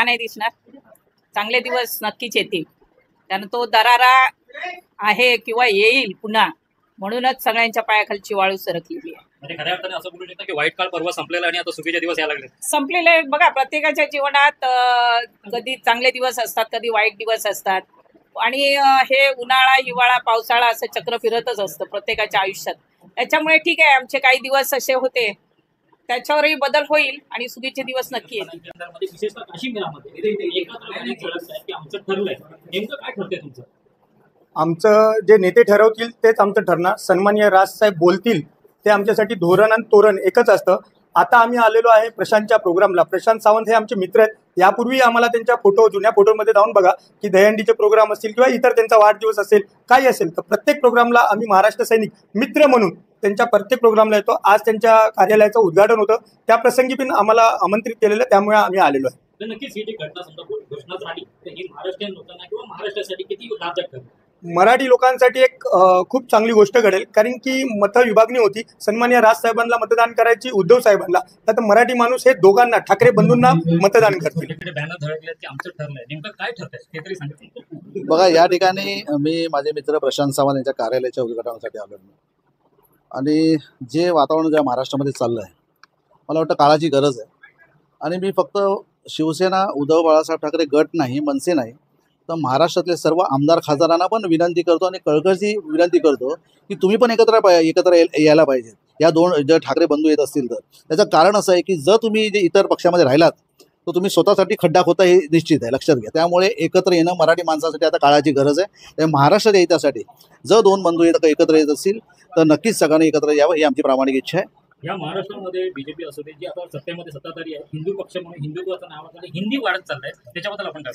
का नाही दिसणार? चांगले दिवस नक्कीच येतील. त्यानं तो दरारा आहे किंवा येईल पुन्हा, म्हणूनच सगळ्यांच्या पायाखालची वाळू सरकलेली आहे. म्हणजे खऱ्या अर्थाने असं बोलू शकता की वाईट काळ परवा संपलेला आणि आता सुखीचे दिवस यायला लागले. संपलेले बघा, प्रत्येकाच्या जीवनात कधी चांगले दिवस असतात, कधी वाईट दिवस असतात. आणि हे उन्हाळा, हिवाळा, पावसाळा असं चक्र फिरतच असतं प्रत्येकाच्या आयुष्यात. त्याच्यामुळे ठीक आहे, आमचे काही दिवस असे होते, त्याच्यावरही बदल होईल आणि सुखीचे दिवस नक्की येतील. विशेषतः काश्मीरामध्ये आमचं ठरलंय, नेमकं काय ठरतंय तुमचं? आमचं जे नेते ठरवतील तेच आमचं ठरणार. सन्माननीय राजसाहेब बोलतील ते आमच्यासाठी धोरण आणि तोरण एकच असतं. आता आम्ही आलेलो आहे प्रशांतच्या प्रोग्रामला. प्रशांत सावंत हे आमचे मित्र आहेत. यापूर्वी आम्हाला त्यांच्या जुन्या फोटोमध्ये जाऊन बघा की दहीहंडीचे प्रोग्राम असतील किंवा इतर त्यांचा वाढदिवस असेल, काही असेल, तर प्रत्येक प्रोग्रामला आम्ही महाराष्ट्र सैनिक मित्र म्हणून त्यांच्या प्रत्येक प्रोग्रामला येतो. आज त्यांच्या कार्यालयाचं उद्घाटन होतं, त्या प्रसंगी पण आम्हाला आमंत्रित केलेलं, त्यामुळे आम्ही आलेलो आहे. नक्कीच ही जी घटना समजा घोषणा झाली तर ही महाराष्ट्रीयन लोकांना किंवा महाराष्ट्रासाठी किती लाभदायक ठरेल? मराठी लोकांसाठी एक खूप चांगली गोष्ट घडेल, कारण की मत विभागणी होती. सन्माननीय राजसाहेबांना मतदान करायची, उद्धव साहेबांना. आता मराठी माणूस हे दोघांना, ठाकरे बंधूंना मतदान करतील. आमचं ठरलंय, नेमकं काय ठरतंय ते तरी सांगितलं. बघा, या ठिकाणी मी माझे मित्र प्रशांत सावंत यांच्या कार्यालयाच्या उद्घाटनासाठी आलो आणि जे वातावरण ज्या महाराष्ट्रामध्ये चाललं आहे, मला वाटतं काळाची गरज आहे. आणि मी फक्त शिवसेना, उद्धव बाळासाहेब ठाकरे गट नाही, मनसे नाही, तर महाराष्ट्रातले सर्व आमदार खासदारांना पण विनंती करतो आणि कळकळीची विनंती करतो की तुम्ही पण एकत्र यायला पाहिजे. या दोन जर ठाकरे बंधू येत असतील तर त्याचं कारण असं आहे की जर तुम्ही जे इतर पक्षामध्ये राहिलात तर तुम्ही स्वतःसाठी खड्डा खोता हे निश्चित आहे, लक्षात घ्या. त्यामुळे एकत्र येणं मराठी माणसासाठी आता काळाची गरज आहे. त्या महाराष्ट्रात यायच्यासाठी जर दोन बंधू एकत्र येत असतील तर नक्कीच सगळ्यांनी एकत्र यावं, ही आमची प्रामाणिक इच्छा आहे. या महाराष्ट्रामध्ये बीजेपी असू दे, जी आता सत्तेमध्ये सत्ताधारी आहे, हिंदू पक्ष म्हणून हिंदुत्वाचं नावाखाली हिंदी वाढत चाललंय, त्याच्याबद्दल आपण काय?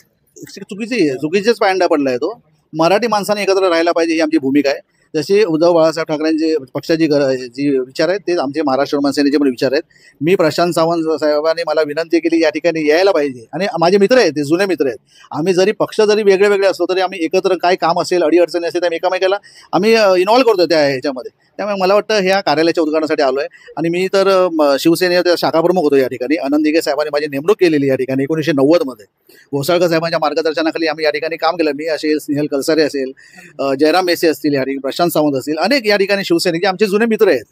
चुकीचेच पायंडा पडलाय तो. मराठी माणसाने एकत्र राहायला पाहिजे, ही आमची भूमिका आहे. जसे उद्धव बाळासाहेब ठाकरेंचे पक्षाची जी विचार आहेत तेच आमचे महाराष्ट्र मनसेनेचे पण विचार आहेत. मी प्रशांत सावंत साहेबांनी मला विनंती केली या ठिकाणी यायला पाहिजे आणि माझे मित्र आहेत, ते जुने मित्र आहेत. आम्ही जरी पक्ष जरी वेगळे वेगळे असलो तरी आम्ही एकत्र काय काम असेल, अडीअडचणी असेल, तर एकामेकाला आम्ही इन्व्हॉल्व करतो त्या ह्याच्यामध्ये. त्यामुळे मला वाटतं ह्या कार्यालयाच्या उद्घाटनासाठी आलो आहे. आणि मी तर शिवसेनेच्या शाखाप्रमुख होतो या ठिकाणी. आनंद दिघे साहेबांनी माझी नेमणूक केलेली या ठिकाणी 1990 घोसाळकर साहेबांच्या मार्गदर्शनाखाली आम्ही या ठिकाणी काम केलं. मी असेल, स्नेहल कलसारे असेल, जयराम मेसे असतील या ठिकाणी, प्रशांत सावंत असतील, अनेक या ठिकाणी शिवसैनिक आमचे जुने मित्र आहेत.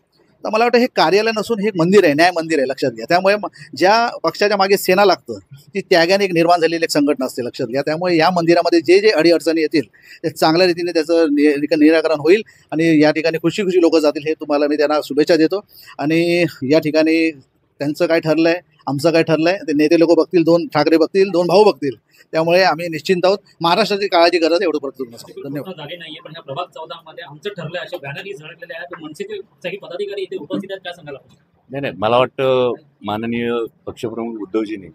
तर मला वाटतं हे कार्यालय नसून हे एक मंदिर आहे, न्याय मंदिर आहे, लक्षात घ्या. त्यामुळे ज्या पक्षाच्या मागे सेना लागतं ती त्यागाने एक निर्माण झालेली एक संघटना असते, लक्षात घ्या. त्यामुळे या मंदिरामध्ये जे जे अडीअडचणी येतील ते चांगल्या रीतीने त्याचं निराकरण होईल आणि या ठिकाणी खुशी खुशी लोक जातील, हे तुम्हाला मी त्यांना शुभेच्छा देतो. आणि या ठिकाणी त्यांचं काय ठरलंय, आमचं काय ठरलंय ते नेते लोक बघतील, दोन ठाकरे बघतील, दोन भाऊ बघतील. त्यामुळे आम्ही निश्चिंत आहोत. महाराष्ट्राची काळाची गरज एवढं प्रत्येक धन्यवाद. झाले नाहीये, पण प्रभाग 14 मध्ये आमचं ठरलंय अशा बॅनरही झळकलेले आहेत. मनसेचे काही पदाधिकारी इथे उपस्थित आहेत, काय सांगायला? नाही, मला वाटतं माननीय पक्षप्रमुख उद्धवजींनी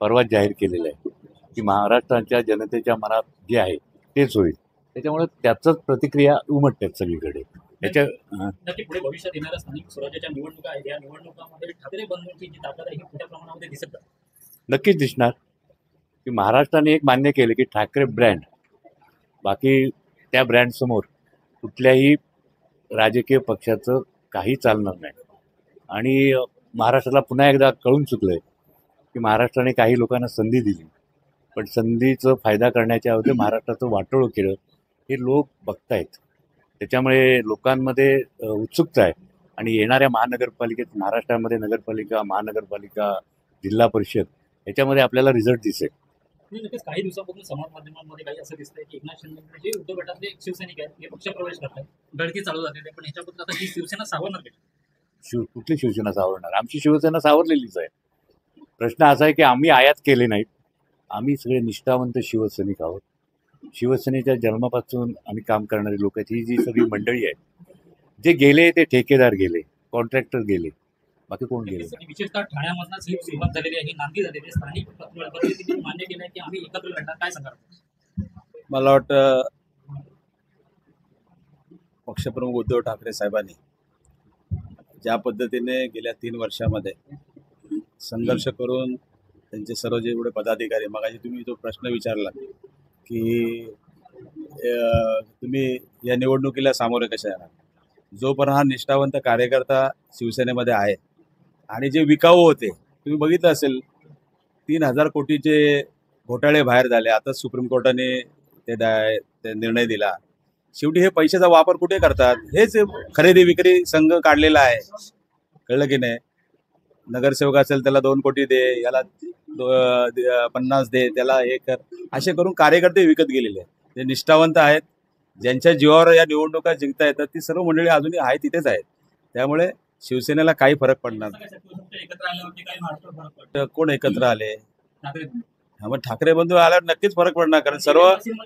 परवाच जाहीर केलेलं आहे की महाराष्ट्राच्या जनतेच्या मनात जे आहे तेच होईल. त्याच्यामुळे त्याचंच प्रतिक्रिया उमटतात सगळीकडे. नक्की पुढे भविष्यात येणाऱ्या स्थानिक स्वराज्याच्या निवडणुका आहेत, या निवडणुकांमध्ये ठाकरे बंधूंची जी ताकद आहे ही मोठ्या प्रमाणामध्ये दिसत नक्कीच दिसणार की महाराष्ट्राने एक मान्य केलं की ठाकरे ब्रँड, बाकी त्या ब्रँडसमोर कुठल्याही राजकीय पक्षाचं काही चालणार नाही. आणि महाराष्ट्राला पुन्हा एकदा कळून चुकलंय की महाराष्ट्राने काही लोकांना संधी दिली, पण संधीचा फायदा करण्याच्या ऐवजी महाराष्ट्राचं वाटोळं केलं, हे लोक बघतायत. त्याच्यामुळे लोकांमध्ये उत्सुकता आहे आणि येणाऱ्या महानगरपालिकेत, महाराष्ट्रामध्ये नगरपालिका, महानगरपालिका, जिल्हा परिषद याच्यामध्ये आपल्याला रिझल्ट दिसेल. नक्कीच काही दिवसापासून समाज माध्यमांमध्ये काही असं दिसतंय की एकनाथ शिंदे जे उद्धव गटातले शिवसैनिक आहेत हे पक्षप्रवेश करतात, गडके चालू झालेले, पण ह्याच्याबद्दल आता ही शिवसेना सावरणार का? कुठली शिवसेना सावरणार? आमची शिवसेना सावरलेलीच आहे. प्रश्न असा आहे की आम्ही आयात केले नाहीत, आम्ही सगळे निष्ठावंत शिवसैनिक आहोत. शिवसेनेच्या जन्मापासून आम्ही काम करणारे लोक आहेत. ही जी सगळी मंडळी आहे, जे गेले ते ठेकेदार गेले, कॉन्ट्रॅक्टर गेले, बाकी कोण गेले? विशेषतः ठाण्यामधूनच ही सुरुवात झालेली आहे, ही नांदी झालेली आहे. स्थानिक प्रतिनिधींनी मान्य केलं आहे की आम्ही एकत्र लढणार, काय सांगा? मला वाटतं पक्षप्रमुख उद्धव ठाकरे साहेबांनी ज्या पद्धतीने गेल्या 3 वर्षामध्ये संघर्ष करून त्यांचे सर्व जेवढे पदाधिकारी, मगाशी तुम्ही तो प्रश्न विचारला की तुम्ही या निवडणुकीला सामोरे कसे येणार, जोपर्यंत हा निष्ठावंत कार्यकर्ता शिवसेनेमध्ये आहे आणि जे विकाऊ होते, तुम्ही बघितलं असेल 3,000 कोटीचे घोटाळे बाहेर झाले. आता सुप्रीम कोर्टाने ते निर्णय दिला. शेवटी हे पैशाचा वापर कुठे करतात? हेच खरेदी विक्री संघ काढलेला आहे, कळलं की नाही? नगरसेवक असेल त्याला 2 कोटी दे, याला 50 दे, त्याला हे कर, असे करून कार्यकर्ते विकत गेलेले आहेत. ते निष्ठावंत आहेत, ज्यांच्या जीवावर या निवडणुका जिंकता येतात ती सर्व मंडळी अजूनही आहे तिथेच आहेत. त्यामुळे शिवसेनेला काही फरक पडणार नाही. एकत्र आल्यावरती काही महाराष्ट्र फरक पडतो. कोण एकत्र आले? ठाकरे हा, मग ठाकरे बंधू आल्यावर नक्कीच फरक पडणार, कारण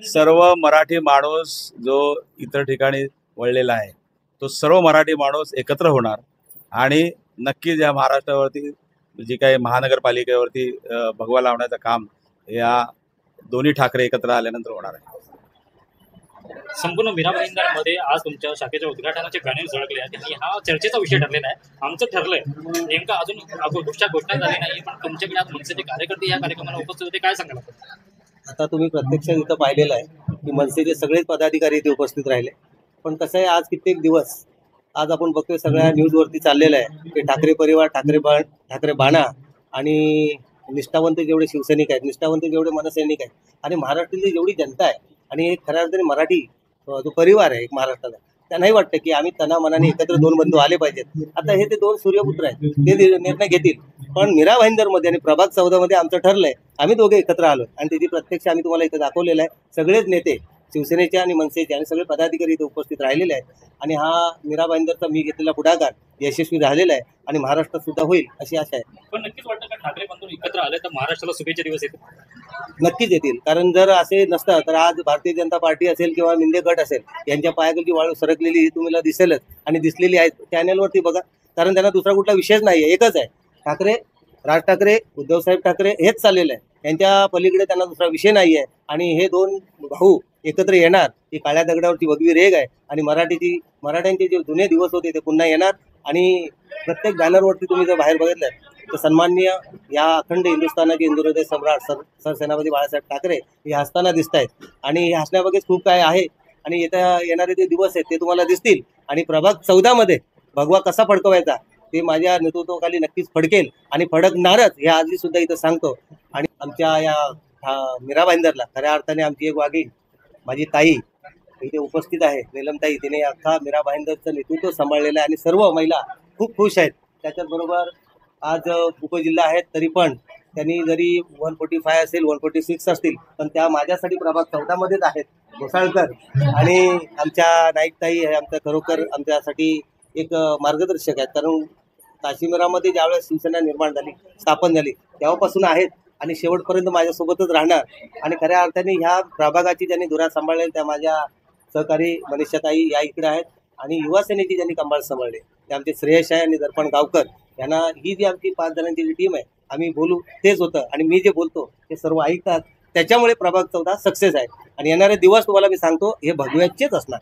सर्व मराठी माणूस जो इतर ठिकाणी वळलेला आहे तो सर्व मराठी माणूस एकत्र होणार आणि नक्कीच या महाराष्ट्रावरती जी काही महानगरपालिकेवरती भगवा लावण्याचं काम या दोन्ही ठाकरे एकत्र आल्यानंतर होणार आहे. संपूर्ण मीरा भाईंदरमध्ये आज तुमच्या शाखेच्या उद्घाटनाचे बॅनर झळकले आहेत आणि हा चर्चेचा विषय ठरलेला आहे. आमचं ठरलंय नेमका अजून घोषणा झाली नाही, पण तुमच्याकडे आज मनसेचे कार्यकर्ते या कार्यक्रमाला उपस्थित होते. काय सांगाल आपण? आता तुम्ही प्रत्यक्षात इथं पाहिलेलं आहे की मनसेचे सगळेच पदाधिकारी इथे उपस्थित राहिले. पण कसं आहे, आज कित्येक दिवस आज आपण बघतोय सगळ्या न्यूजवरती चाललेलं आहे की ठाकरे परिवार, ठाकरे बाणा आणि निष्ठावंत जेवढे शिवसैनिक आहेत, निष्ठावंत जेवढे मनसैनिक आहेत आणि महाराष्ट्रातली जेवढी जनता आहे आणि एक खऱ्या अर्थाने मराठी जो परिवार आहे एक महाराष्ट्राचा, त्यांनाही वाटतं की आम्ही मनाने एकत्र 2 बंधू आले पाहिजेत. आता हे ते 2 सूर्यपुत्र आहेत, ते निर्णय घेतील. पण मीरा भाईंदरमध्ये आणि प्रभाग 14 मध्ये आमचं ठरलंय, आम्ही दोघे एकत्र आलो आणि त्याची प्रत्यक्ष आम्ही तुम्हाला इथं दाखवलेलं आहे. सगळेच नेते शिवसेनेचे आणि मनसेचे आणि सगळे पदाधिकारी इथे उपस्थित राहिलेले आहेत आणि हा मीरा भाईंदरचा मी घेतलेला पुढाकार यशस्वी झालेला आहे आणि महाराष्ट्रात सुद्धा होईल अशी आशा आहे. पण नक्कीच वाटतं का ठाकरे बंधू एकत्र आले तर महाराष्ट्राला शुभेच्छा दिवस येतील? नक्कीच येतील, कारण जर असे नसतं तर आज भारतीय जनता पार्टी असेल किंवा मिंदे गट असेल यांच्या पायाखालची वाळू सरकलेली ही तुम्हाला दिसेलच आणि दिसलेली आहे. चॅनलवरती बघा, कारण त्यांना दुसरा कुठला विषयच नाही आहे, एकच आहे ठाकरे, राज ठाकरे, उद्धवसाहेब ठाकरे हेच चाललेलं आहे. यांच्या पलीकडे त्यांना दुसरा विषय नाही आहे आणि हे 2 भाऊ एकत्र येणार ही काळ्या दगडावरची भगवी रेग आहे आणि मराठ्यांचे जे जुने दिवस होते ते पुन्हा येणार. आणि प्रत्येक बॅनरवरती तुम्ही जर बाहेर बघितलं तर सन्माननीय या अखंड हिंदुस्थानाचे हिंदुहृदय सम्राट सरसेनापती बाळासाहेब ठाकरे हे हसताना दिसत आहेत आणि हे हसण्यामागेच खूप काय आहे आणि येणारे जे दिवस आहेत ते तुम्हाला दिसतील. आणि प्रभाग 14 मध्ये भगवा कसा फडकवायचा ते माझ्या नेतृत्वाखाली नक्कीच फडकेल आणि फडकणारच हे आजही सुद्धा इथं सांगतो. आणि आमच्या या मीरा भाईंदरला खऱ्या अर्थाने आमची एक वाघीण माझी ताई इथे उपस्थित आहे, नीलमताई, तिने अख्खा मीरा भाईंदरचं नेतृत्व सांभाळलेलं आहे आणि सर्व महिला खूप खुश आहेत. त्याच्याचबरोबर आज उपजिल्हा आहेत तरी पण त्यांनी जरी 145 असेल 146 असतील पण त्या माझ्यासाठी प्रभाग 14 मध्येच आहेत. घोसाळकर आणि आमच्या नाईकताई हे आमच्या खरोखर आमच्यासाठी एक मार्गदर्शक आहेत, कारण काश्मीरामध्ये ज्यावेळेस शिवसेना निर्माण झाली, स्थापन झाली तेव्हापासून आहेत आणि शेवटपर्यंत माझ्यासोबतच राहणार. आणि खऱ्या अर्थाने ह्या प्रभागाची ज्यांनी धुरा सांभाळले त्या माझ्या सहकारी मनीषाताई या इकडे आहेत आणि युवा सेनेची ज्यांनी कंबाळ सांभाळले ते आमचे श्रेयश आहे आणि दर्पण गावकर यांना ही जी आमची 5 जणांची जी टीम आहे आम्ही बोलू तेच होतं आणि मी जे बोलतो ते सर्व ऐकतात. त्याच्यामुळे प्रभाग 14 सक्सेस आहे आणि येणारे दिवस तुम्हाला मी सांगतो हे भगव्याचेच असणार.